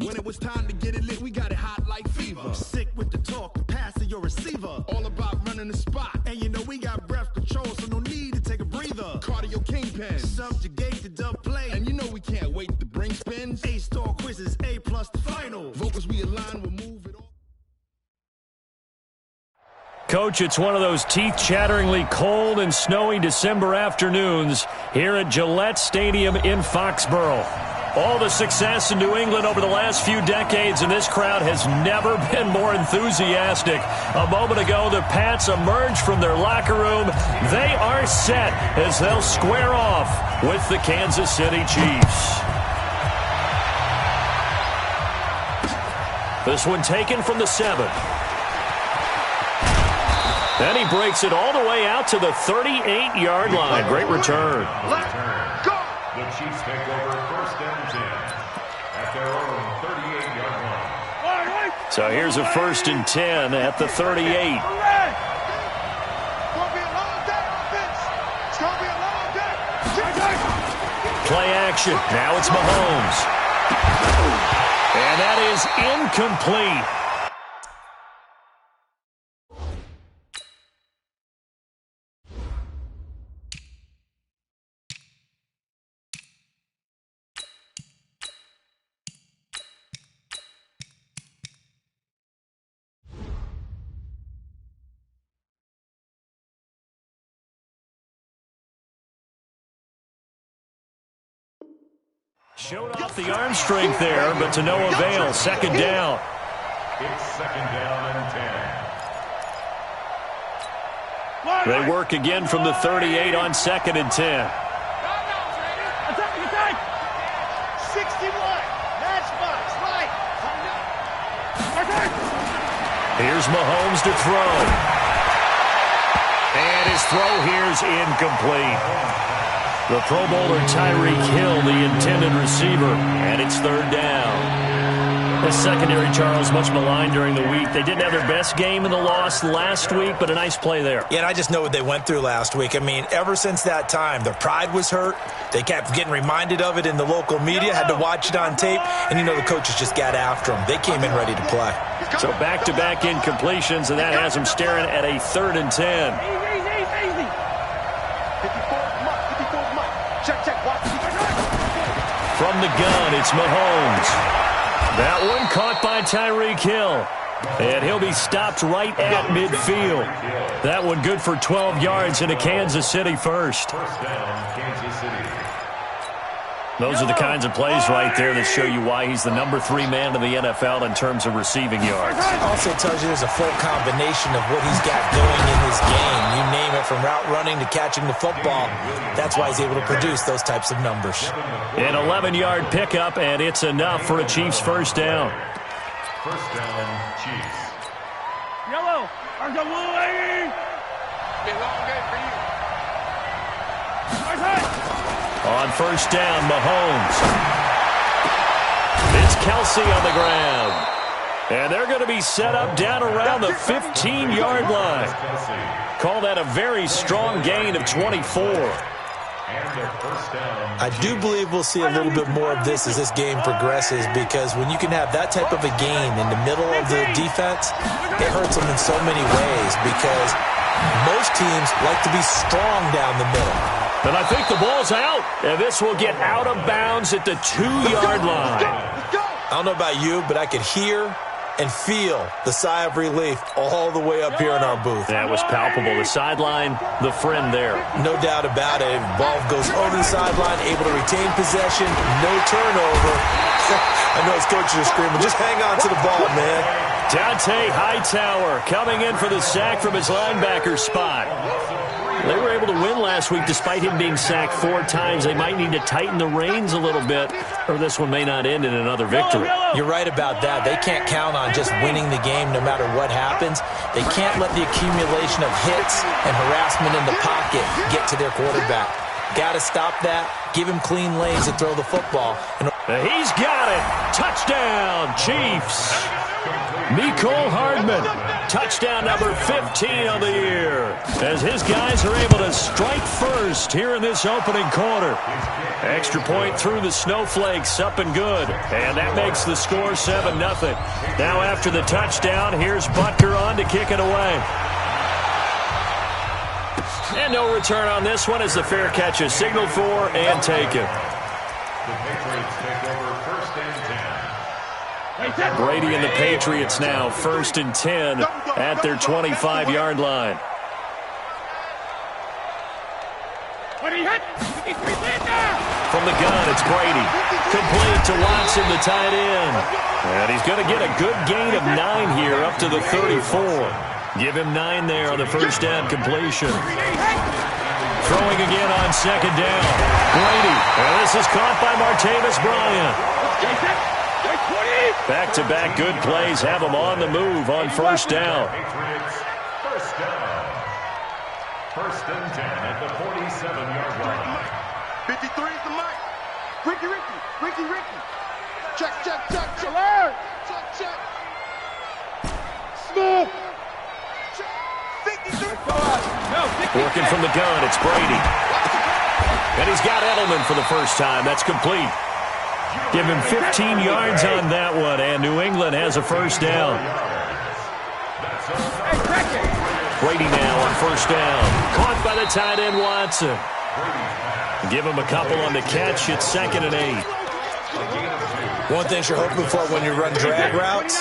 When it was time to get it lit, we got it hot like fever. Sick with the talk, the pass of your receiver. All about running the spot. And you know we got breath control, so no need to take a breather. Cardio kingpin. Subjugate the dub play. And you know we can't wait to bring spins. A-star quizzes, A+ the final. Vocals we align, we'll move it all. Coach, it's one of those teeth-chatteringly cold and snowy December afternoons here at Gillette Stadium in Foxborough. All the success in New England over the last few decades, and this crowd has never been more enthusiastic. A moment ago, the Pats emerged from their locker room. They are set as they'll square off with the Kansas City Chiefs. This one taken from the 7. Then he breaks it all the way out to the 38-yard line. Great return. Let's go! The Chiefs take over 1st and 10 at their own 38-yard line. So here's a 1st and 10 at the 38. Play action. Now it's Mahomes. And that is incomplete. Showed off the arm strength there, but to no avail. 2nd down. It's 2nd down and 10. They work again from the 38 on 2nd and 10. 61. Matchbox, right. Here's Mahomes to throw. And his throw here's incomplete. The Pro Bowler Tyreek Hill, the intended receiver, and it's 3rd down. This secondary, Charles, much maligned during the week. They didn't have their best game in the loss last week, but a nice play there. Yeah, and I just know what they went through last week. I mean, ever since that time, their pride was hurt. They kept getting reminded of it in the local media, had to watch it on tape, and you know the coaches just got after them. They came in ready to play. So back-to-back incompletions, and that has them staring at a 3rd and 10. From the gun, it's Mahomes. That one caught by Tyreek Hill. And he'll be stopped right at midfield. That one good for 12 yards into Kansas City first. 1st down, Kansas City. Those are the kinds of plays right there that show you why he's the number 3 man in the NFL in terms of receiving yards. Also tells you there's a full combination of what he's got going in his game. You name it, from route running to catching the football. That's why he's able to produce those types of numbers. An 11-yard pickup, and it's enough for a Chiefs 1st down. 1st down, Chiefs. Yellow, there's a blue lady. Been a long day for you. On 1st down, Mahomes. It's Kelsey on the ground. And they're going to be set up down around the 15-yard line. Call that a very strong gain of 24. I do believe we'll see a little bit more of this as this game progresses, because when you can have that type of a gain in the middle of the defense, it hurts them in so many ways, because most teams like to be strong down the middle. And I think the ball's out, and this will get out of bounds at the 2-yard line. I don't know about you, but I could hear and feel the sigh of relief all the way up here in our booth. That was palpable. The sideline, the friend there. No doubt about it. Ball goes over the sideline, able to retain possession, no turnover. I know his coaches are screaming, just hang on to the ball, man. Dante Hightower coming in for the sack from his linebacker spot. They were able to win last week despite him being sacked 4 times. They might need to tighten the reins a little bit, or this one may not end in another victory. You're right about that. They can't count on just winning the game no matter what happens. They can't let the accumulation of hits and harassment in the pocket get to their quarterback. Got to stop that. Give him clean lanes to throw the football. He's got it. Touchdown, Chiefs. Mecole Hardman, touchdown number 15 on the year, as his guys are able to strike first here in this opening quarter. Extra point through the snowflakes, up and good, and that makes the score 7-0. Now after the touchdown, here's Butker on to kick it away. And no return on this one as the fair catch is signaled for and taken. The Patriots take over first and 10. Brady and the Patriots now first and 10 at their 25-yard line. From the gun, it's Brady. Complete to Watson, the tight end. And he's going to get a good gain of 9 here up to the 34. Give him 9 there on the first down completion. Throwing again on second down. Brady. And this is caught by Martavis Bryant. Back-to-back good plays have him on the move on first down. Patriots, first down. First and 10 at the 47-yard line. 53 is the mic. Ricky. Check. Alert. Check. Smooth. Working from the gun, it's Brady. And he's got Edelman for the first time. That's complete. Give him 15 yards on that one, and New England has a first down. Brady now on first down. Caught by the tight end, Watson. Give him a couple on the catch. It's 2nd and 8. One thing you're hoping for when you run drag routes,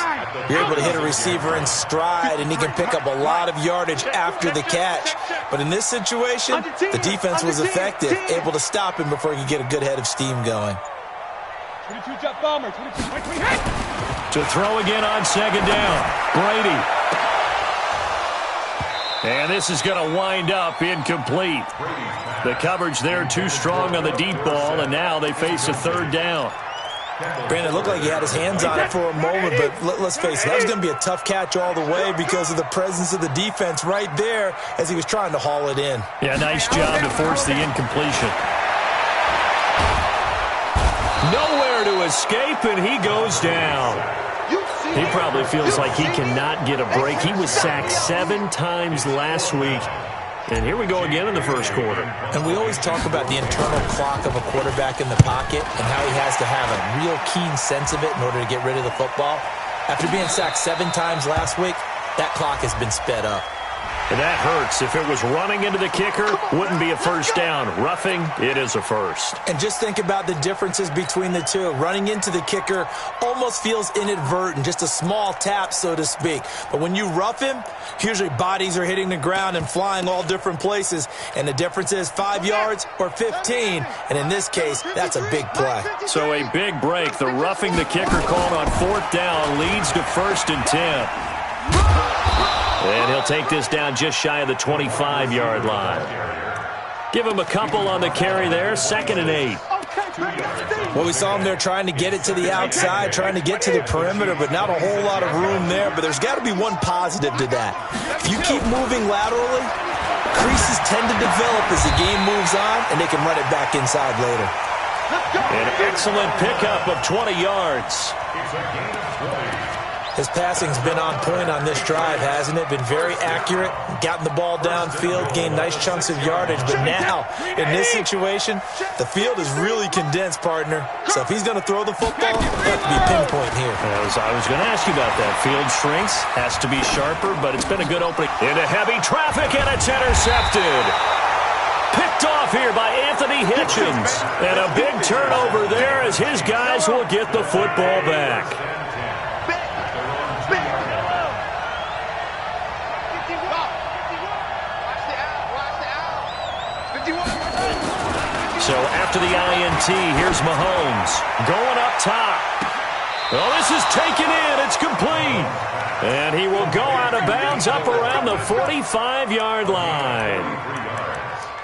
you're able to hit a receiver in stride, and he can pick up a lot of yardage after the catch. But in this situation, the defense was effective, able to stop him before he could get a good head of steam going. 22 jet bomber. 22. To throw again on second down. Brady. And this is going to wind up incomplete. The coverage there too strong on the deep ball, and now they face a third down. Brandon, it looked like he had his hands on it for a moment, but let's face it, that was going to be a tough catch all the way because of the presence of the defense right there as he was trying to haul it in. Yeah, nice job to force the incompletion. Nowhere to escape, and he goes down. He probably feels like he cannot get a break. He was sacked 7 times last week. And here we go again in the first quarter. And we always talk about the internal clock of a quarterback in the pocket and how he has to have a real keen sense of it in order to get rid of the football. After being sacked 7 times last week, that clock has been sped up. And that hurts. If it was running into the kicker, wouldn't be a first down. Roughing, it is a first. And just think about the differences between the two. Running into the kicker almost feels inadvertent, just a small tap, so to speak. But when you rough him, usually bodies are hitting the ground and flying all different places. And the difference is 5 yards or 15. And in this case, that's a big play. So a big break. The roughing the kicker called on 4th down leads to 1st and 10. And he'll take this down just shy of the 25-yard line. Give him a couple on the carry there. 2nd and 8. Well, we saw him there trying to get it to the outside, trying to get to the perimeter, but not a whole lot of room there. But there's got to be one positive to that. If you keep moving laterally, creases tend to develop as the game moves on, and they can run it back inside later. An excellent pickup of 20 yards. It's a gain of 20. His passing's been on point on this drive, hasn't it? Been very accurate, gotten the ball downfield, gained nice chunks of yardage. But now, in this situation, the field is really condensed, partner. So if he's going to throw the football, it'll have to be pinpoint here. I was going to ask you about that. Field shrinks, has to be sharper, but it's been a good opening. Into heavy traffic, and it's intercepted. Picked off here by Anthony Hitchens. And a big turnover there as his guys will get the football back. So after the INT, here's Mahomes going up top. Well, this is taken in. It's complete. And he will go out of bounds up around the 45-yard line.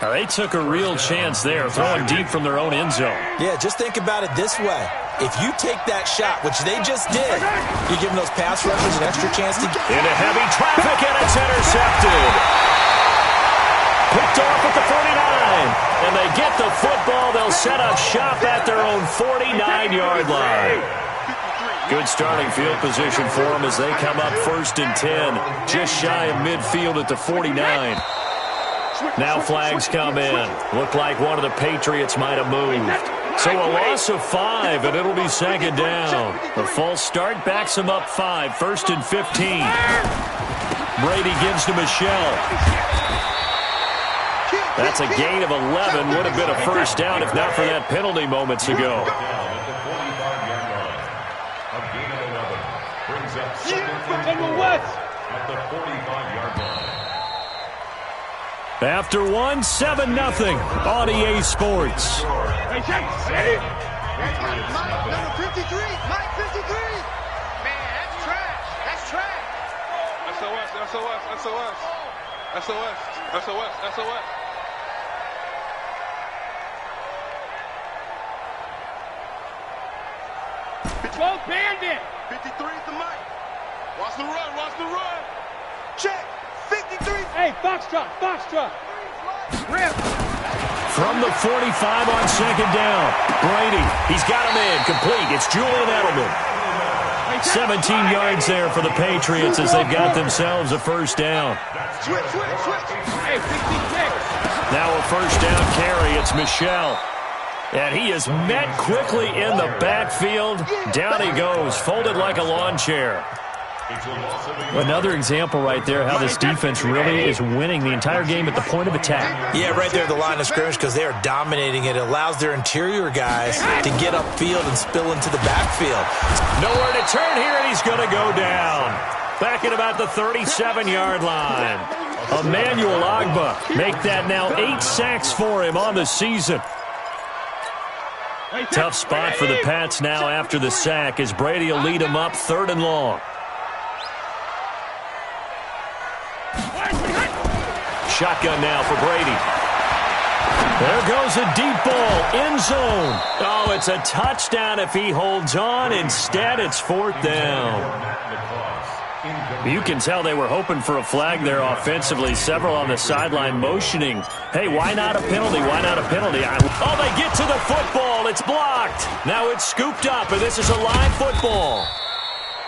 Now, they took a real chance there, throwing deep from their own end zone. Yeah, just think about it this way. If you take that shot, which they just did, you're giving those pass rushers an extra chance to get into heavy traffic, and it's intercepted. Picked off at the 49. And they get the football. They'll set up shop at their own 49-yard line. Good starting field position for them as they come up 1st and 10. Just shy of midfield at the 49. Now flags come in. Looked like one of the Patriots might have moved. So a loss of 5, and it'll be 2nd down. The false start backs them up 5, 1st and 15. Brady gives to Michelle. That's a gain of 11. Would have been a 1st down if not for that penalty moments ago. At the 45-yard line. After 1, 7-0 on EA Sports. Hey, check. Ready? Number 53, Mike 53. Man, that's trash. That's trash. SOS, SOS, SOS. SOS, SOS, SOS. Go Bandit! 53 is the Mike. Watch the run, watch the run. Check. 53. Hey, Foxtrot, Foxtrot. Rip. From the 45 on 2nd down. Brady, he's got him in. Complete. It's Julian Edelman. 17 yards there for the Patriots as they've got themselves a 1st down. Switch. Hey, 56. Now a 1st down carry. It's Michelle. And he is met quickly in the backfield. Down he goes, folded like a lawn chair. Another example right there how this defense really is winning the entire game at the point of attack. Yeah, right there at the line of scrimmage because they are dominating it. It allows their interior guys to get upfield and spill into the backfield. Nowhere to turn here, and he's going to go down. Back at about the 37-yard line. Emmanuel Agba make that now 8 sacks for him on the season. Tough spot for the Pats now after the sack as Brady will lead them up 3rd and long. Shotgun now for Brady. There goes a deep ball, end zone. Oh, it's a touchdown if he holds on. Instead, it's 4th down. You can tell they were hoping for a flag there offensively. Several on the sideline motioning. Hey, why not a penalty? Why not a penalty? Oh, they get to the football. It's blocked. Now it's scooped up, and this is a live football.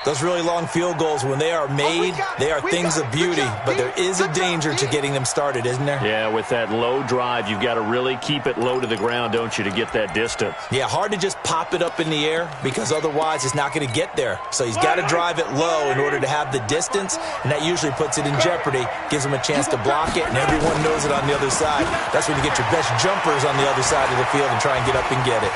Those really long field goals, when they are made, they are things of beauty, but there is a danger to getting them started, isn't there? Yeah, with that low drive, you've got to really keep it low to the ground, don't you, to get that distance. Yeah, hard to just pop it up in the air because otherwise it's not going to get there. So he's got to drive it low in order to have the distance, and that usually puts it in jeopardy, gives him a chance to block it, and everyone knows it on the other side. That's when you get your best jumpers on the other side of the field and try and get up and get it.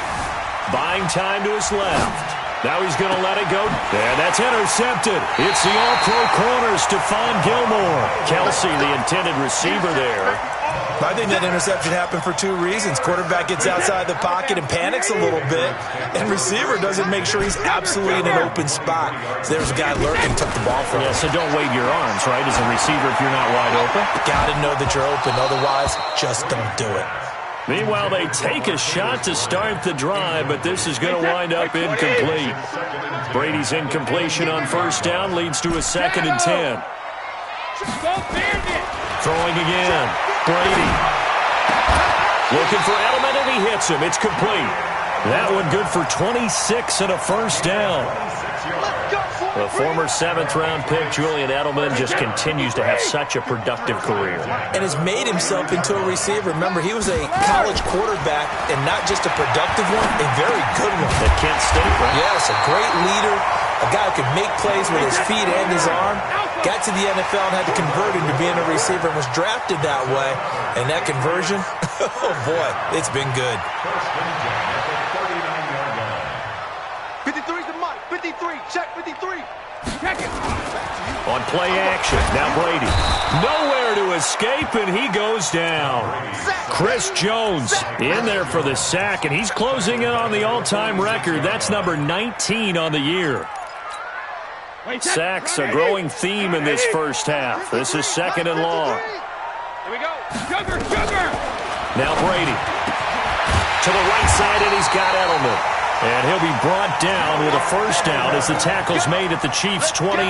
Buying time to his left. Now he's going to let it go. And that's intercepted. It's the all-pro corner, Stephon Gilmore. Kelsey, the intended receiver there. I think that interception happened for 2 reasons. Quarterback gets outside the pocket and panics a little bit, and receiver doesn't make sure he's absolutely in an open spot. So there's a guy lurking, took the ball from him. Yeah, so don't wave your arms, right, as a receiver if you're not wide open. Got to know that you're open. Otherwise, just don't do it. Meanwhile, they take a shot to start the drive, but this is going to wind up incomplete. Brady's incompletion on 1st down leads to a 2nd and 10. Throwing again. Brady. Looking for Edelman, and he hits him. It's complete. That one good for 26 and a 1st down. The former 7th-round pick, Julian Edelman, just continues to have such a productive career. And has made himself into a receiver. Remember, he was a college quarterback, and not just a productive one, a very good one. At Kent State, right? Yes, a great leader, a guy who could make plays with his feet and his arm. Got to the NFL and had to convert him to being a receiver and was drafted that way. And that conversion, oh boy, it's been good. 53's the Mike. 53. Check 53. Check it. On play action, now Brady. Nowhere to escape, and he goes down. Chris Jones in there for the sack, and he's closing in on the all-time record. That's number 19 on the year. Sacks, a growing theme in this 1st half. This is 2nd and long. Here we go. Sugar. Now Brady. To the right side, and he's got Edelman. And he'll be brought down with a 1st down as the tackle's made at the Chiefs' 28.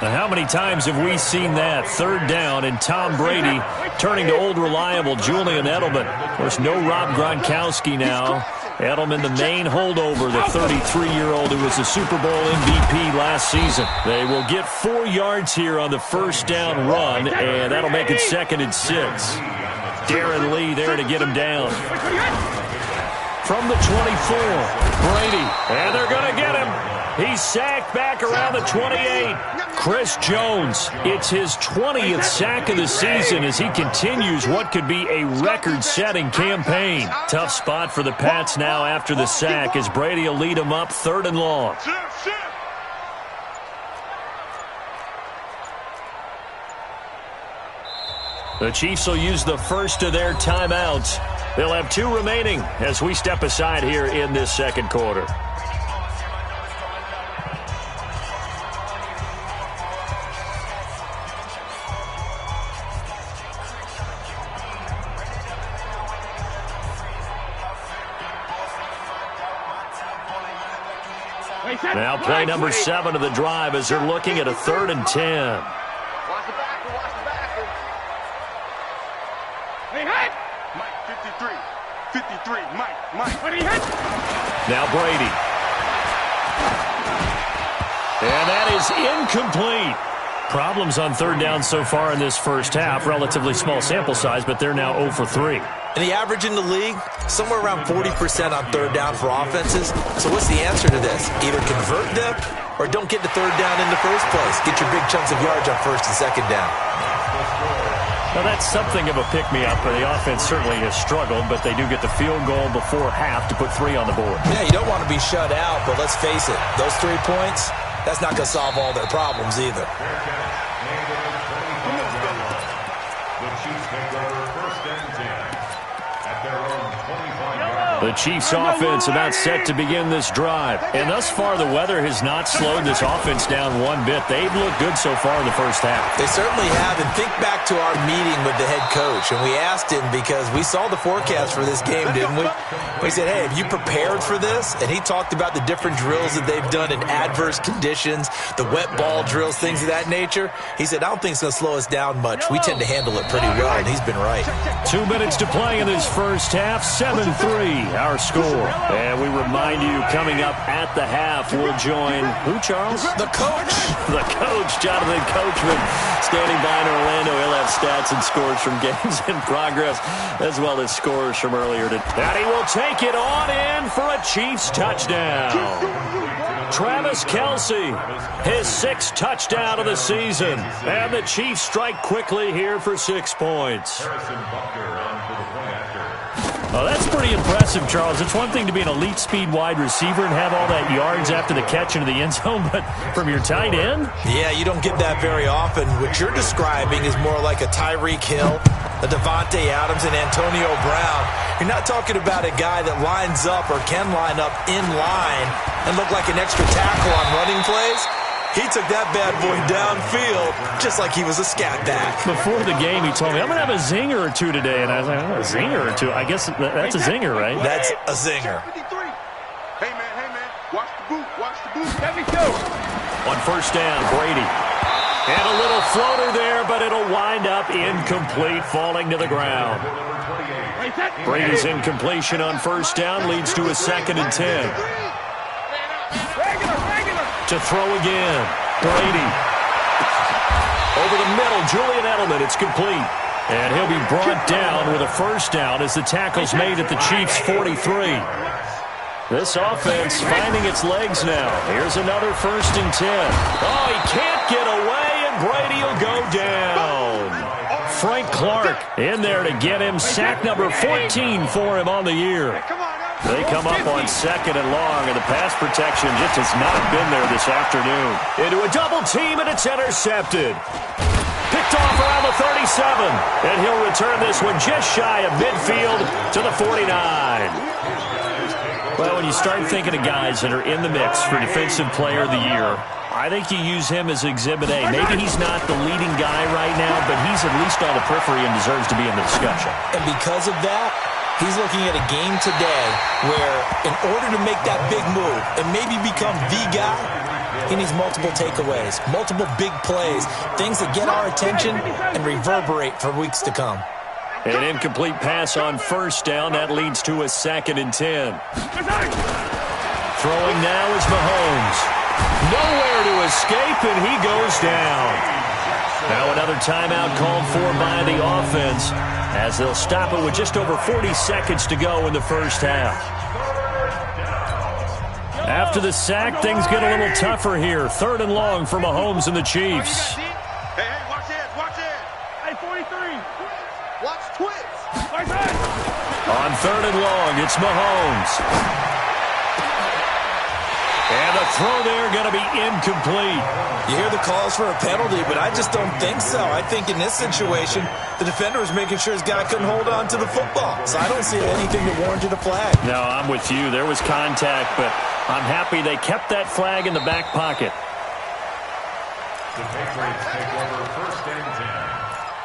Now, how many times have we seen that? 3rd down, and Tom Brady turning to old reliable Julian Edelman. Of course, no Rob Gronkowski now. Edelman, the main holdover, the 33-year-old who was a Super Bowl MVP last season. They will get 4 yards here on the first down run, and that'll make it 2nd and 6. Darren Lee there to get him down. From the 24, Brady, and they're going to get him. He's sacked back around the 28. Chris Jones, it's his 20th sack of the season as he continues what could be a record-setting campaign. Tough spot for the Pats now after the sack as Brady will lead them up 3rd and long. The Chiefs will use the first of their timeouts. They'll have 2 remaining as we step aside here in this second quarter. Now play number 7 of the drive as they're looking at a 3rd and 10. Watch the backer, watch the backer. Hey, hey! Mike, 53, Mike. What do you hit? Now Brady. And that is incomplete. Problems on 3rd down so far in this first half. Relatively small sample size, but they're now 0 for 3. And the average in the league, somewhere around 40% on 3rd down for offenses. So what's the answer to this? Either convert them or don't get to 3rd down in the first place. Get your big chunks of yards on 1st and 2nd down. Well, that's something of a pick-me-up. The offense certainly has struggled, but they do get the field goal before half to put 3 on the board. Yeah, you don't want to be shut out, but let's face it, those 3 points, that's not going to solve all their problems either. The Chiefs take over 1st and 10 at their own 25-yard line. The Chiefs offense about set to begin this drive. And thus far, the weather has not slowed this offense down one bit. They've looked good so far in the first half. They certainly have. And think back to our meeting with the head coach. And we asked him because we saw the forecast for this game, didn't we? We said, hey, have you prepared for this? And he talked about the different drills that they've done in adverse conditions, the wet ball drills, things of that nature. He said, I don't think it's going to slow us down much. We tend to handle it pretty well, and he's been right. 2 minutes to play in this first half. 7-3, our score. And we remind you, coming up at the half, we'll join who, Charles? The coach. The coach, Jonathan Coachman, standing by in Orlando. He'll have stats and scores from games in progress, as well as scores from earlier today. And he will take it on in for a Chiefs touchdown. Travis Kelce, his 6th touchdown of the season. And the Chiefs strike quickly here for 6 points. Oh, that's pretty impressive, Charles. It's one thing to be an elite speed wide receiver and have all that yards after the catch into the end zone, but from your tight end? Yeah, you don't get that very often. What you're describing is more like a Tyreek Hill, a Devontae Adams, and Antonio Brown. You're not talking about a guy that lines up or can line up in line and look like an extra tackle on running plays. He took that bad boy downfield just like he was a scat back. Before the game, he told me, I'm going to have a zinger or 2 today. And I was like, oh, a zinger or 2? I guess that's a zinger, right? That's a zinger. Hey, man, watch the boot. Let me go. On first down, Brady. And a little floater there, but it'll wind up incomplete, falling to the ground. Brady's incompletion on first down leads to a 2nd and 10. To throw again, Brady. Over the middle, Julian Edelman, it's complete. And he'll be brought down with a first down as the tackle's made at the Chiefs' 43. This offense finding its legs now. Here's another 1st and 10. Oh, he can't get away, and Brady will go down. Frank Clark in there to get him. Sack number 14 for him on the year. They come up on 2nd and long, and the pass protection just has not been there this afternoon. Into a double team, and it's intercepted. Picked off around the 37, and he'll return this one just shy of midfield to the 49. Well, when you start thinking of guys that are in the mix for Defensive Player of the Year, I think you use him as Exhibit A. Maybe he's not the leading guy right now, but he's at least on the periphery and deserves to be in the discussion. And because of that, he's looking at a game today where in order to make that big move and maybe become the guy, he needs multiple takeaways, multiple big plays, things that get our attention and reverberate for weeks to come. An incomplete pass on first down. That leads to a 2nd and 10. Throwing now is Mahomes. Nowhere to escape, and he goes down. Now another timeout called for by the offense as they'll stop it with just over 40 seconds to go in the first half. After the sack, things get a little tougher here. 3rd and long for Mahomes and the Chiefs. Hey, watch it, watch it. Hey, 43. Watch twins. On 3rd and long, it's Mahomes. And the throw there going to be incomplete. You hear the calls for a penalty, but I just don't think so. I think in this situation, the defender was making sure his guy couldn't hold on to the football. So I don't see anything that warranted a flag. No, I'm with you. There was contact, but I'm happy they kept that flag in the back pocket. The Patriots take over 1st and 10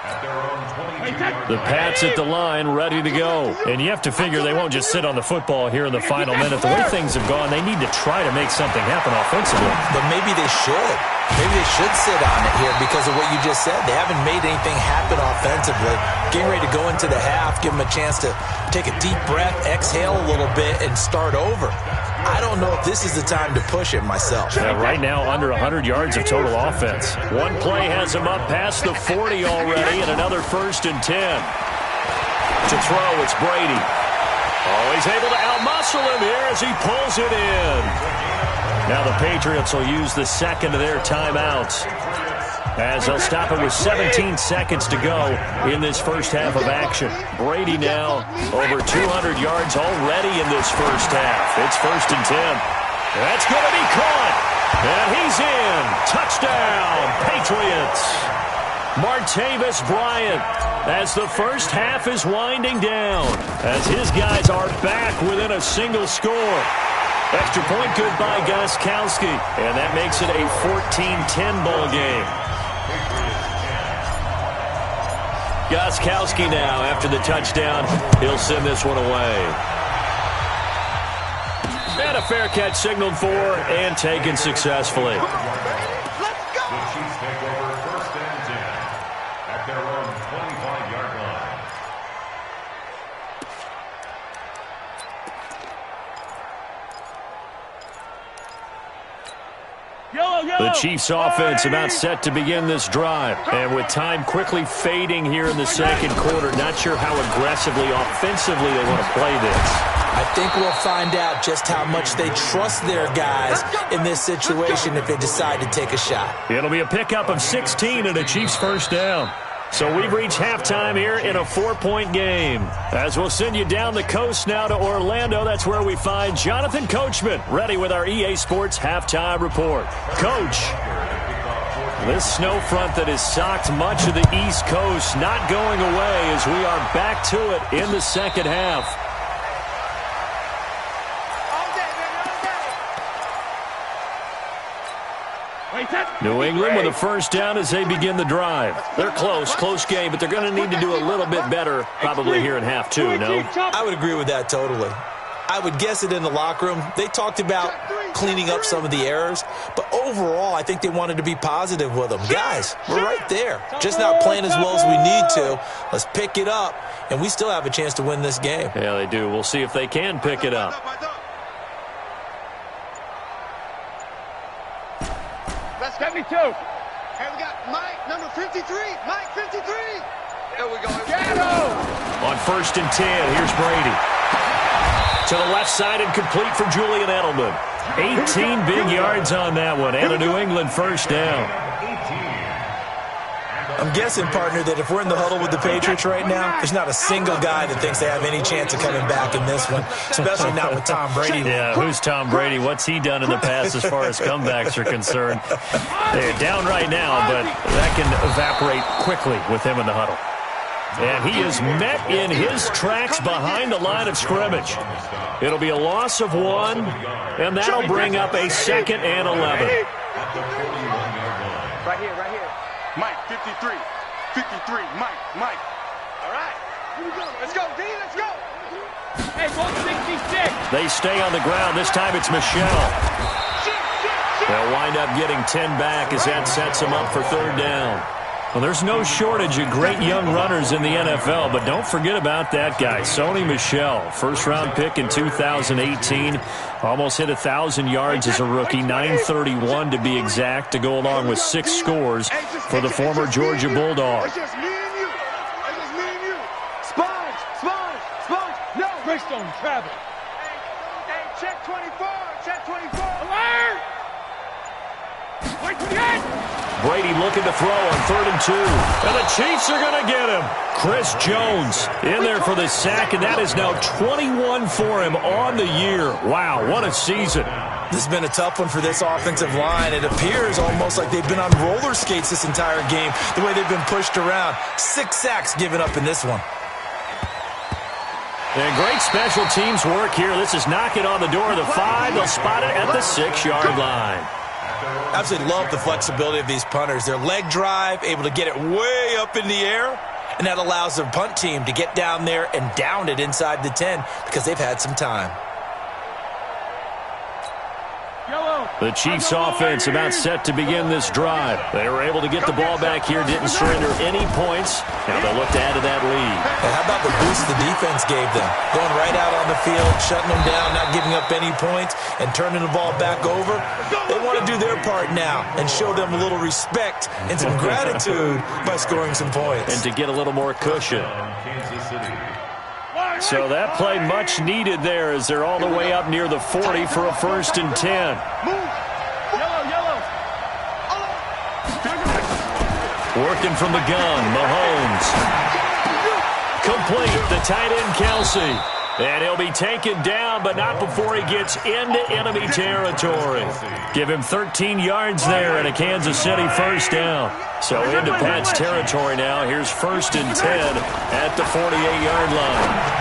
at their own 22-yard The Pats at the line, ready to go. And you have to figure they won't just sit on the football here in the final minute. The way things have gone, they need to try to make something happen offensively. But maybe they should. Maybe they should sit on it here because of what you just said. They haven't made anything happen offensively. Getting ready to go into the half, give them a chance to take a deep breath, exhale a little bit, and start over. I don't know if this is the time to push it myself. Yeah, right now, under 100 yards of total offense. One play has him up past the 40 already, and another 1st and 10. To throw, it's Brady. Oh, he's able to outmuscle him here as he pulls it in. Now the Patriots will use the 2nd of their timeouts as they'll stop it with 17 seconds to go in this first half of action. Brady now over 200 yards already in this first half. It's 1st and 10. That's going to be caught. And he's in. Touchdown, Patriots. Martavis Bryant as the first half is winding down as his guys are back within a single score. Extra point good by Gostkowski, and that makes it a 14-10 ball game. Gostkowski now, after the touchdown, he'll send this one away. And a fair catch signaled for and taken successfully. Let's go. The Chiefs take over 1st and 10 at their own 25-yard line. The Chiefs offense about set to begin this drive. And with time quickly fading here in the 2nd quarter, not sure how aggressively, offensively they want to play this. I think we'll find out just how much they trust their guys in this situation if they decide to take a shot. It'll be a pickup of 16 and a Chiefs 1st down. So we've reached halftime here in a 4-point game. As we'll send you down the coast now to Orlando, that's where we find Jonathan Coachman, ready with our EA Sports halftime report. Coach, this snow front that has socked much of the East Coast not going away as we are back to it in the 2nd half. New England with a 1st down as they begin the drive. They're close game, but they're going to need to do a little bit better probably here in half 2, no? I would agree with that totally. I would guess it in the locker room. They talked about cleaning up some of the errors, but overall, I think they wanted to be positive with them. Guys, we're right there. Just not playing as well as we need to. Let's pick it up, and we still have a chance to win this game. Yeah, they do. We'll see if they can pick it up. Let's get me 2. Hey, we got Mike, number 53. Mike, 53. There we go. On 1st and 10, here's Brady. To the left side and complete for Julian Edelman. 18 big yards on that one, and a New England 1st down. I'm guessing, partner, that if we're in the huddle with the Patriots right now, there's not a single guy that thinks they have any chance of coming back in this one, especially not with Tom Brady. Yeah, who's Tom Brady? What's he done in the past as far as comebacks are concerned? They're down right now, but that can evaporate quickly with him in the huddle. And he is met in his tracks behind the line of scrimmage. It'll be a loss of 1, and that'll bring up a 2nd and 11. Right here. Mike, 53. 53. Mike. All right. Here we go. Let's go, D. Let's go. Hey, go 66. They stay on the ground. This time it's Michelle. They'll wind up getting 10 back as that sets them up for 3rd down. Well, there's no shortage of great young runners in the NFL, but don't forget about that guy, Sony Michel. First-round pick in 2018. Almost hit 1,000 yards as a rookie, 931 to be exact, to go along with 6 scores for the former Georgia Bulldog. It's just me and you. It's just me and you. Sponge, sponge, sponge. No. Greystone travel. Hey, check 24. Check 24. Alert! Wait for the end. Brady looking to throw on 3rd and 2. And the Chiefs are going to get him. Chris Jones in there for the sack, and that is now 21 for him on the year. Wow, what a season. This has been a tough one for this offensive line. It appears almost like they've been on roller skates this entire game, the way they've been pushed around. 6 sacks given up in this one. And great special teams work here. This is knocking on the door of the 5. They'll spot it at the 6-yard line. Absolutely love the flexibility of these punters. Their leg drive, able to get it way up in the air, and that allows the punt team to get down there and down it inside the 10 because they've had some time. The Chiefs offense about set to begin this drive. They were able to get the ball back here, didn't surrender any points. Now they'll look to add to that lead. And how about the boost the defense gave them? Going right out on the field, shutting them down, not giving up any points, and turning the ball back over. They want to do their part now and show them a little respect and some gratitude by scoring some points. And to get a little more cushion. So that play much needed there as they're all the way up near the 40 for a 1st and 10. Yellow. Working from the gun, Mahomes. Complete, the tight end, Kelsey. And he'll be taken down, but not before he gets into enemy territory. Give him 13 yards there and a Kansas City 1st down. So into Pat's territory now. Here's 1st and 10 at the 48-yard line.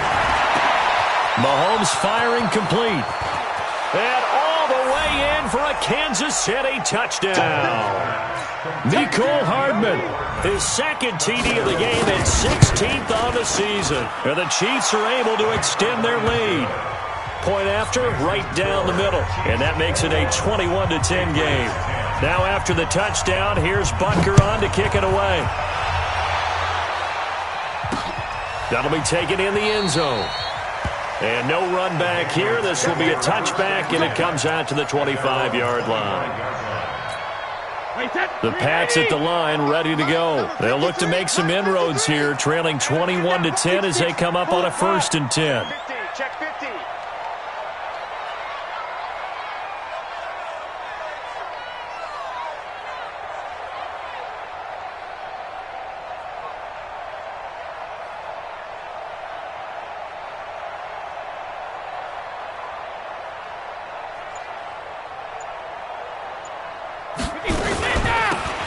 Mahomes firing complete. And all the way in for a Kansas City touchdown. Mecole Hardman, his 2nd TD of the game and 16th on the season. And the Chiefs are able to extend their lead. Point after, right down the middle. And that makes it a 21-10 game. Now after the touchdown, here's Butker on to kick it away. That'll be taken in the end zone. And no run back here. This will be a touchback, and it comes out to the 25-yard line. The Pats at the line, ready to go. They'll look to make some inroads here, trailing 21-10 as they come up on a 1st and 10. Check 50.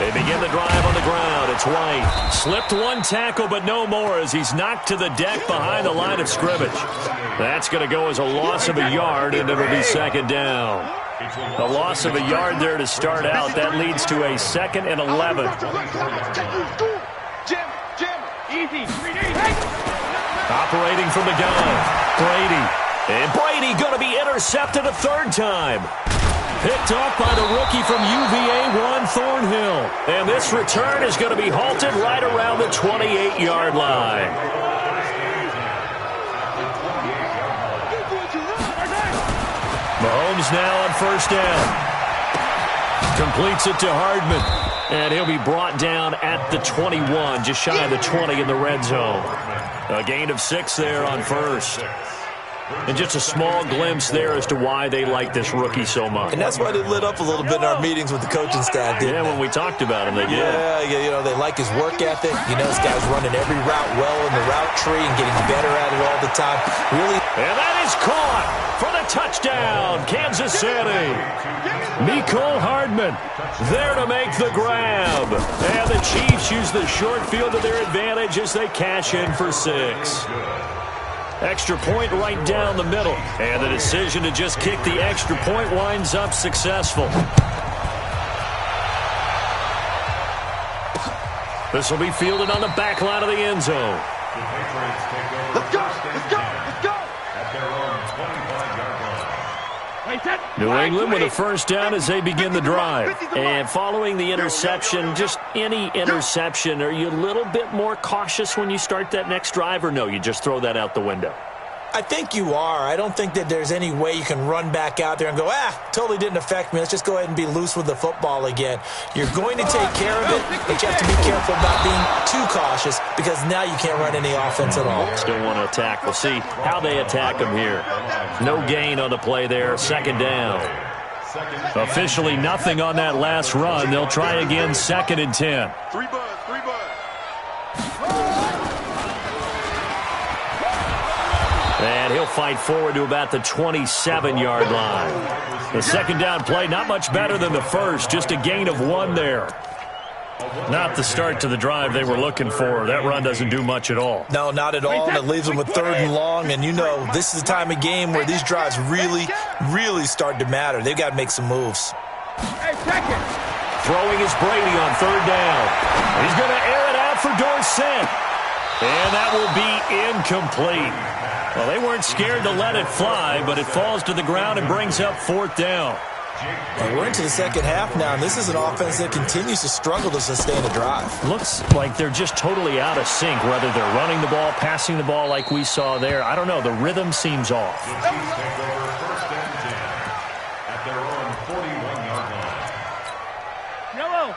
They begin the drive on the ground. It's White. Slipped one tackle, but no more as he's knocked to the deck behind the line of scrimmage. That's going to go as a loss of a yard, and it'll be 2nd down. A loss of a yard there to start out. That leads to a 2nd and 11. Operating from the gun, Brady. And Brady going to be intercepted a 3rd time. Picked off by the rookie from UVA, Juan Thornhill. And this return is going to be halted right around the 28-yard line. Mahomes now on 1st down. Completes it to Hardman. And he'll be brought down at the 21, just shy of the 20 in the red zone. A gain of 6 there on 1st. And just a small glimpse there as to why they like this rookie so much. And that's why they lit up a little bit in our meetings with the coaching staff, didn't they? When we talked about him, they did. Yeah, you know, they like his work ethic. You know, this guy's running every route well in the route tree and getting better at it all the time. Really. And that is caught for the touchdown, Kansas City. Mecole Hardman there to make the grab. And the Chiefs use the short field to their advantage as they cash in for 6. Extra point right down the middle. And the decision to just kick the extra point winds up successful. This will be fielded on the back line of the end zone. Let's go! Let's go! Let's go! At their own 25-yard line. New England with a first down as they begin the drive. And following the interception, just any interception, are you a little bit more cautious when you start that next drive, or no, you just throw that out the window? I think you are. I don't think that there's any way you can run back out there and go, totally didn't affect me. Let's just go ahead and be loose with the football again. You're going to take care of it, but you have to be careful about being too cautious because now you can't run any offense at all. Still want to attack. We'll see how they attack them here. No gain on the play there. Second down. Officially nothing on that last run. They'll try again, 2nd and 10. Three buzz. And he'll fight forward to about the 27-yard line. The second down play, not much better than the first, just a gain of 1 there. Not the start to the drive they were looking for. That run doesn't do much at all. No, not at all, and it leaves them with 3rd and long, and you know this is the time of game where these drives really, really start to matter. They've got to make some moves. Throwing is Brady on 3rd down. He's going to air it out for Dorsett. And that will be incomplete. Well, they weren't scared to let it fly, but it falls to the ground and brings up 4th down. And we're into the second half now, and this is an offense that continues to struggle to sustain a drive. Looks like they're just totally out of sync, whether they're running the ball, passing the ball like we saw there. I don't know. The rhythm seems off. The Chiefs take over 1st and 10 at their own 41-yard line.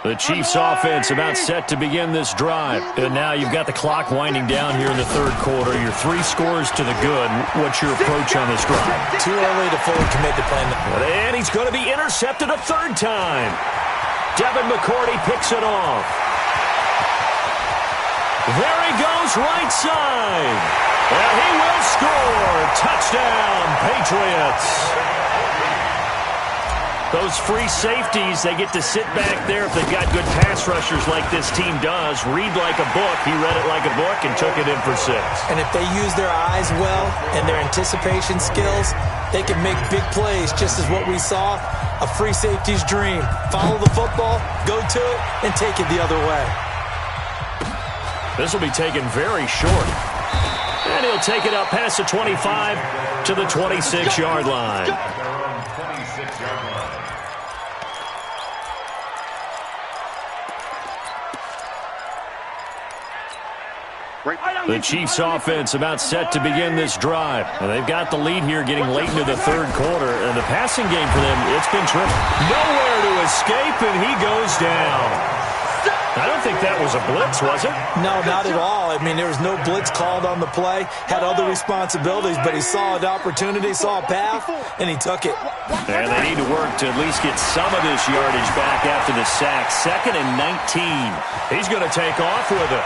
The Chiefs offense about set to begin this drive. And now you've got the clock winding down here in the 3rd quarter. You're 3 scores to the good. What's your approach on this drive? Too early to fully commit to playing. And he's going to be intercepted a 3rd time. Devin McCourty picks it off. There he goes, right side. And he will score. Touchdown, Patriots. Those free safeties, they get to sit back there if they've got good pass rushers like this team does. Read like a book. He read it like a book and took it in for 6. And if they use their eyes well and their anticipation skills, they can make big plays, just as what we saw, a free safety's dream. Follow the football, go to it, and take it the other way. This will be taken very short. And he'll take it up past the 25 to the 26-yard line. The Chiefs offense about set to begin this drive. And they've got the lead here getting late into the 3rd quarter. And the passing game for them, it's been terrific. Nowhere to escape, and he goes down. I don't think that was a blitz, was it? No, not at all. I mean, there was no blitz called on the play. Had other responsibilities, but he saw an opportunity, saw a path, and he took it. And they need to work to at least get some of this yardage back after the sack. 2nd and 19. He's going to take off with it.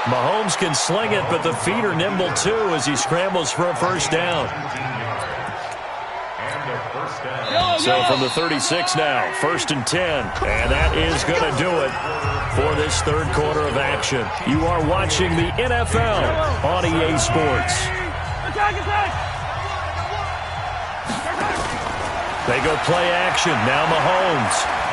Mahomes can sling it, but the feet are nimble too as he scrambles for a first down. So from the 36 now, 1st and 10. And that is going to do it for this 3rd quarter of action. You are watching the NFL on EA Sports. They go play action. Now Mahomes.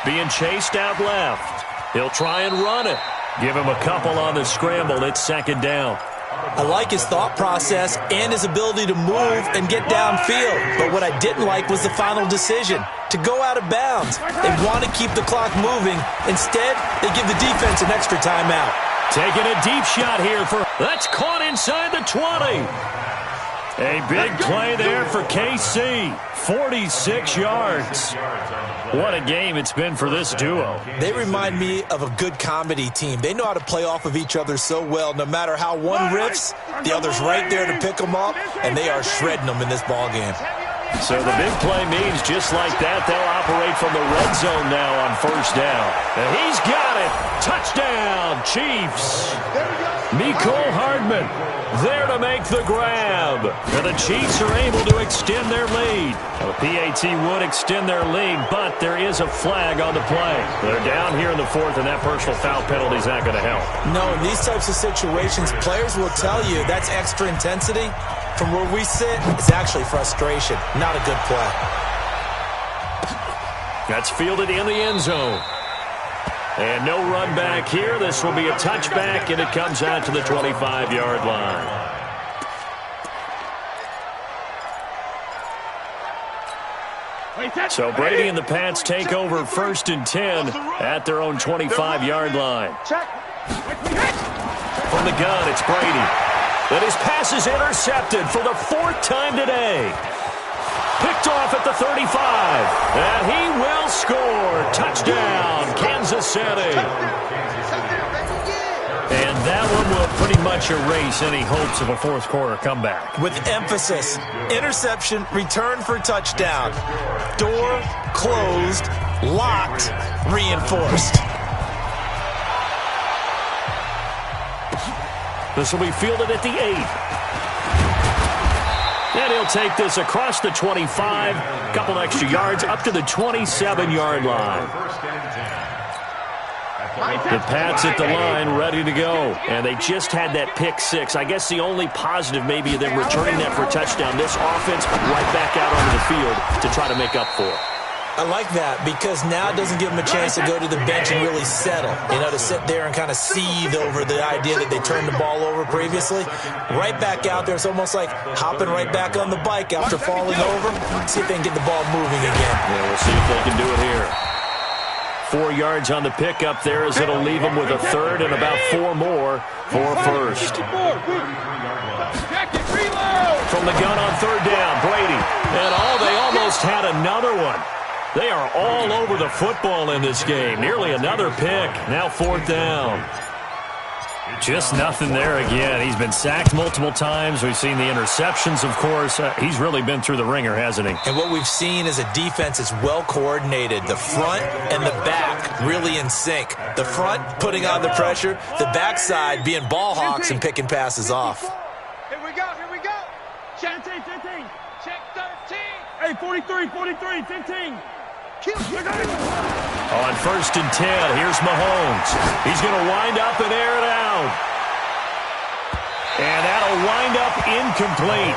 Being chased out left. He'll try and run it. Give him a couple on the scramble. It's 2nd down. I like his thought process and his ability to move and get downfield. But what I didn't like was the final decision, to go out of bounds. They want to keep the clock moving. Instead, they give the defense an extra timeout. Taking a deep shot here for... That's caught inside the 20. A big play there for KC. 46 yards. What a game it's been for this duo. They remind me of a good comedy team. They know how to play off of each other so well. No matter how one riffs, the other's right there to pick them up, and they are shredding them in this ballgame. So the big play means just like that, they'll operate from the red zone now on 1st down. And he's got it. Touchdown, Chiefs. Mecole Hardman there to make the grab. And the Chiefs are able to extend their lead. The PAT would extend their lead, but there is a flag on the play. They're down here in the 4th, and that personal foul penalty is not going to help. No, in these types of situations, players will tell you that's extra intensity. From where we sit, it's actually frustration, not a good play. That's fielded in the end zone. And no run back here. This will be a touchback, and it comes out to the 25-yard line. So Brady and the Pats take over 1st and 10 at their own 25-yard line. From the gun, it's Brady. And his pass is intercepted for the 4th time today. Picked off at the 35. And he will score. Touchdown, Kansas City. And that one will pretty much erase any hopes of a fourth-quarter comeback. With emphasis, interception, return for touchdown. Door closed, locked, reinforced. This will be fielded at the 8. And he'll take this across the 25, a couple extra yards up to the 27-yard line. The Pats at the line, ready to go. And they just had that pick 6. I guess the only positive maybe of them returning that for a touchdown. This offense right back out onto the field to try to make up for it. I like that because now it doesn't give them a chance to go to the bench and really settle. You know, to sit there and kind of seethe over the idea that they turned the ball over previously. Right back out there. It's almost like hopping right back on the bike after falling over. See if they can get the ball moving again. Yeah, we'll see if they can do it here. 4 yards on the pickup there as it'll leave them with a 3rd and about 4 more for 1st. From the gun on 3rd down, Brady. And they almost had another one. They are all over the football in this game. Nearly another pick. Now 4th down. Just nothing there again. He's been sacked multiple times. We've seen the interceptions, of course. He's really been through the ringer, hasn't he? And what we've seen is a defense that's well coordinated. The front and the back really in sync. The front putting on the pressure. The backside being ball hawks and picking passes off. Here we go. Check 13. Check 13. Hey, 43, 15. On 1st and 10, here's Mahomes. He's going to wind up and air it out. And that'll wind up incomplete.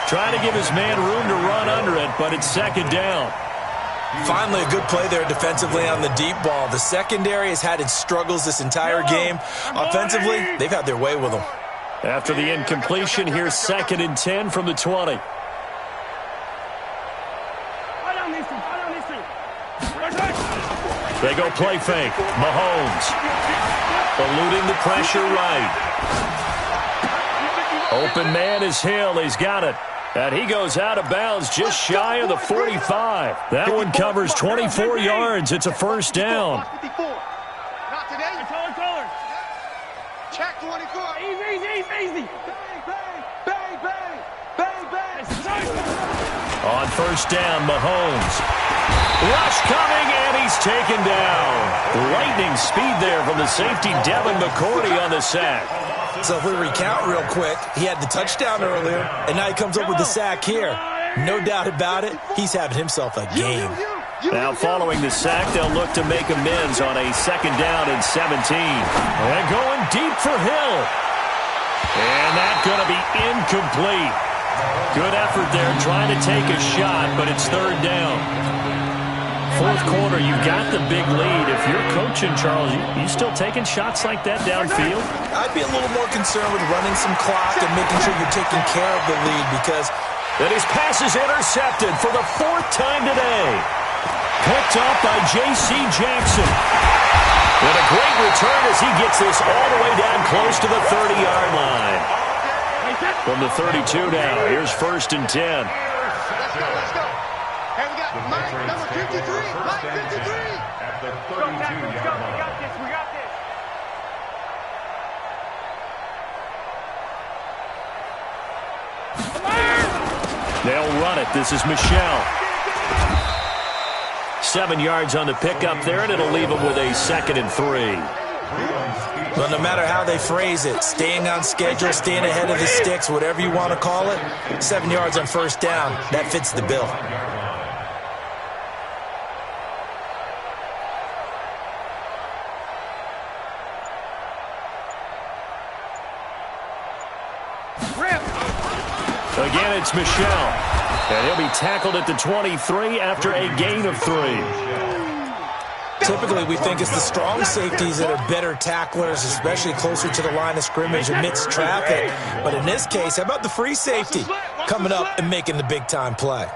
Trying to give his man room to run under it, but it's 2nd down. Finally, a good play there defensively on the deep ball. The secondary has had its struggles this entire game. Offensively, they've had their way with them. After the incompletion, here's 2nd and 10 from the 20. They go play fake. Mahomes eluding the pressure right. Open man is Hill. He's got it. And he goes out of bounds just shy of the 45. That one covers 24 yards. It's a 1st down. Not today. Taller. Check 24. Easy. Bang. On 1st down, Mahomes. Rush coming, and he's taken down. Lightning speed there from the safety, Devin McCourty, on the sack. So if we recount real quick, he had the touchdown earlier, and now he comes up with the sack here. No doubt about it, he's having himself a game. Now following the sack, they'll look to make amends on a 2nd down and 17. And going deep for Hill. And that's going to be incomplete. Good effort there trying to take a shot, but it's 3rd down. 4th quarter, you've got the big lead. If you're coaching, Charles, you still taking shots like that downfield? I'd be a little more concerned with running some clock and making sure you're taking care of the lead because... And his pass is intercepted for the 4th time today. Picked up by J.C. Jackson. And a great return as he gets this all the way down close to the 30-yard line. From the 32 now, here's 1st and 10. Let's go. Hey, we got Mike, number 53. Mike, 53. At the 32-yard line. We got this. They'll run it. This is Michelle. 7 yards on the pickup there, and it'll leave them with a 2nd and 3. Well, no matter how they phrase it, staying on schedule, staying ahead of the sticks, whatever you want to call it, 7 yards on 1st down, that fits the bill. Again, it's Michelle. And he'll be tackled at the 23 after a gain of 3. Typically, we think it's the strong safeties that are better tacklers, especially closer to the line of scrimmage amidst traffic. But in this case, how about the free safety coming up and making the big-time play?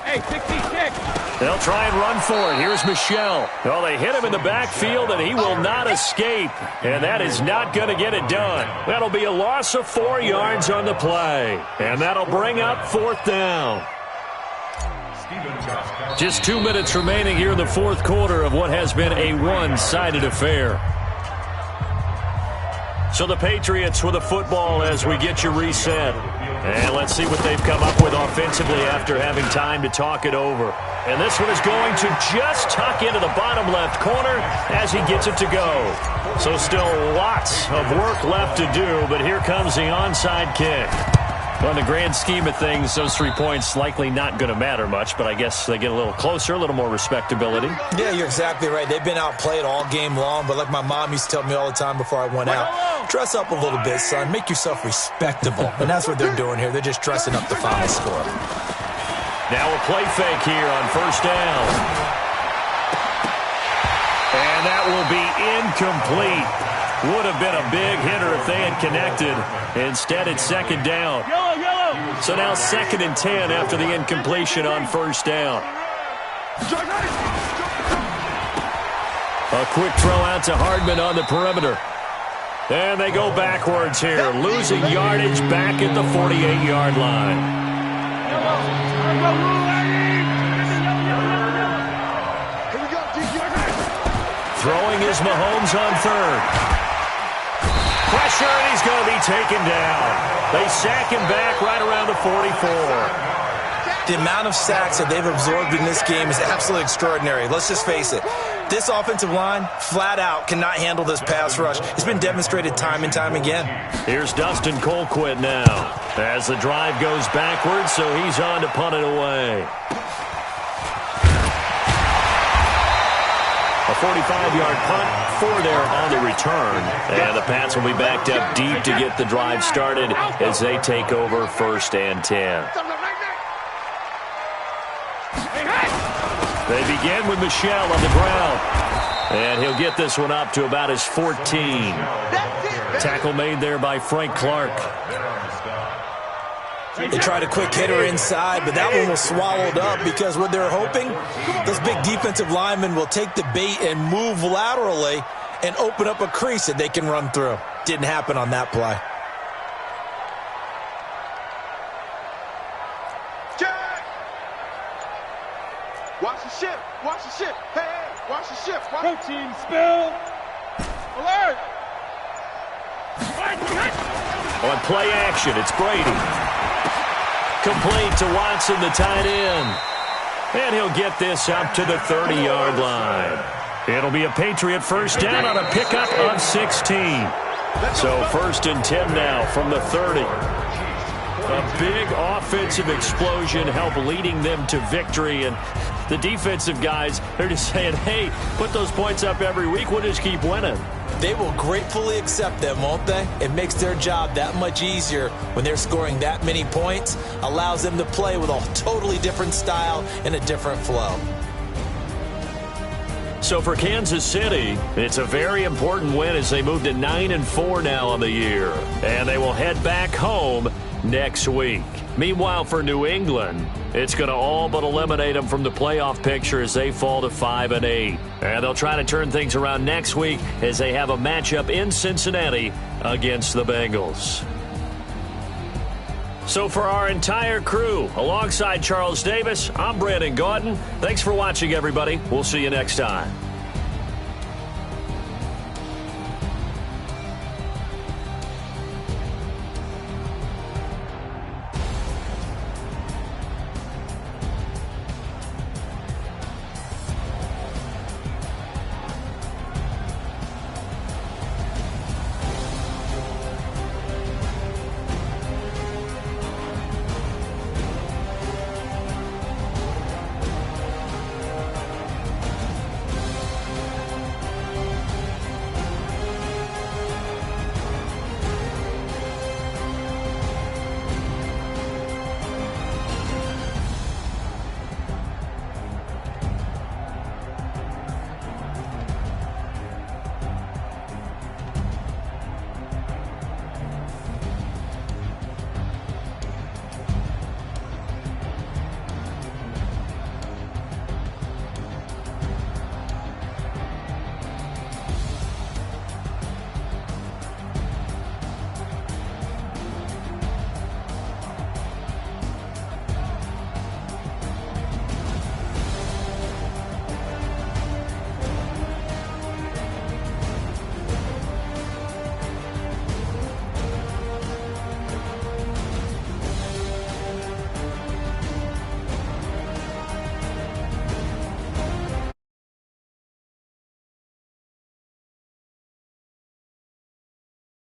Hey, 16 kick. They'll try and run for it. Here's Michelle. Well, they hit him in the backfield, and he will not escape. And that is not going to get it done. That'll be a loss of 4 yards on the play. And that'll bring up 4th down. Just 2 minutes remaining here in the 4th quarter of what has been a one-sided affair. So the Patriots with the football as we get you reset. And let's see what they've come up with offensively after having time to talk it over. And this one is going to just tuck into the bottom left corner as he gets it to go. So still lots of work left to do, but here comes the onside kick. Well, in the grand scheme of things, those 3 points likely not going to matter much, but I guess they get a little closer, a little more respectability. Yeah, you're exactly right. They've been outplayed all game long, but like my mom used to tell me all the time before I went out, dress up a little bit, son. Make yourself respectable. And that's what they're doing here. They're just dressing up the final score. Now a play fake here on 1st down. And that will be incomplete. Would have been a big hitter if they had connected. Instead, it's 2nd down. So now 2nd and 10 after the incompletion on 1st down. A quick throw out to Hardman on the perimeter. And they go backwards here, losing yardage back at the 48-yard line. Throwing is Mahomes on 3rd. Pressure, and he's going to be taken down. They sack him back right around the 44. The amount of sacks that they've absorbed in this game is absolutely extraordinary. Let's just face it. This offensive line, flat out, cannot handle this pass rush. It's been demonstrated time and time again. Here's Dustin Colquitt now as the drive goes backwards, so he's on to punt it away. A 45-yard punt, 4 there on the return. And the Pats will be backed up deep to get the drive started as they take over 1st and 10. They begin with Michelle on the ground. And he'll get this one up to about his 14. Tackle made there by Frank Clark. They tried a quick hitter inside, but that one was swallowed up because what they're hoping, those big defensive linemen will take the bait and move laterally and open up a crease that they can run through. Didn't happen on that play. Jack! Watch the ship. Watch the ship. Hey, watch the ship. Coaching spill. Alert! On play action, it's Brady. Complete to Watson, the tight end. And he'll get this up to the 30-yard line. It'll be a Patriot 1st down on a pickup of 16. So 1st and 10 now from the 30. A big offensive explosion helped leading them to victory. And the defensive guys, they're just saying, hey, put those points up every week. We'll just keep winning. They will gratefully accept them, won't they? It makes their job that much easier when they're scoring that many points. Allows them to play with a totally different style and a different flow. So for Kansas City, it's a very important win as they move to 9-4 now on the year. And they will head back home next week. Meanwhile, for New England, it's going to all but eliminate them from the playoff picture as they fall to 5-8. And they'll try to turn things around next week as they have a matchup in Cincinnati against the Bengals. So for our entire crew, alongside Charles Davis, I'm Brandon Gaudin. Thanks for watching, everybody. We'll see you next time.